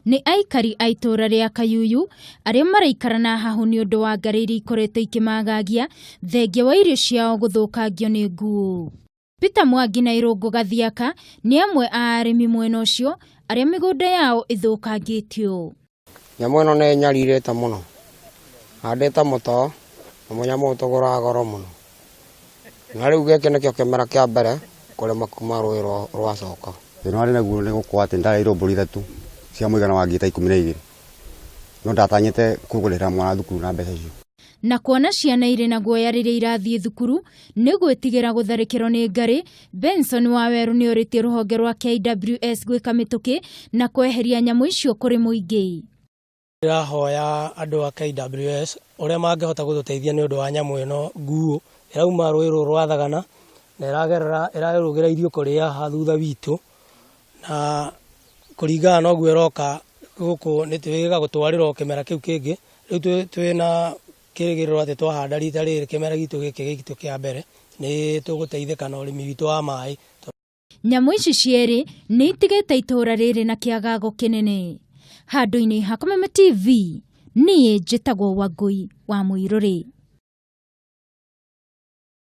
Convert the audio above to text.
Nĩ aikari a ituura ria Kayuyu arĩa maraikara na hahu nĩ ũndũ wa ngarĩ iria ikoretwo ikimagagia thengia wa irio ciao gũthũkangio nĩ nguũ. Peter Mwangi na Irũngũ Gathiaka nĩ amwe a arĩmi mwena ũcio arĩa migunda yao ithukangitio. Nyamũ ĩno nĩ nyarirĩte mũno. Handĩte mũtoo na mũnyamũ ũtũgũraga goro mũno. Na rĩu gĩkĩ nĩkĩo kĩmera kĩa mbere kũrĩma kuma rũĩ rwacoka. Thĩna warĩ naguo nĩ gũkorwo atĩ ndarĩ mbũri 3 cia mũigana wa ngita 12. No ndatanyĩte kũgũrĩra mwana thukuru na mbeca icio. Na kuona ciana irĩ na guoya rĩrĩa irathiĩ thukuru nĩ gwĩtigĩra gũtharĩkĩrwo nĩ ngarĩ, Benson Waweru nĩ orĩtie rũhonge rwa KWS gwĩka mĩtũkĩ na kweheria nyamũ icio kũrĩ mũingĩ. Ndĩrahoya andũ a KWS ũrĩa mangĩhota gũtũteithia nĩ ũndũ wa nyamũ ĩno nguũ ĩrauma rũĩ rũrũ rwa Thagana na ĩrarũgĩra irio kũrĩa thutha witũ, na kũringana na ũguo ĩroka gũkũ nĩ twĩga gũtwarĩrwo kĩmera kĩu kĩngĩ. Rĩu twĩna kĩrĩgĩrĩro atĩ twahanda rita rĩrĩ kĩmera gitũ gĩkĩ kĩa mbere nĩ tũgũteithĩka na ũrĩmi witũ wa maĩ. Nyamũ ici cierĩ nĩ itigĩte itũũra rĩrĩ na kĩagago kĩnene. Handũ-inĩ ha Kameme TV, niĩ njĩtagwo Wangui wa Mũirũrĩ.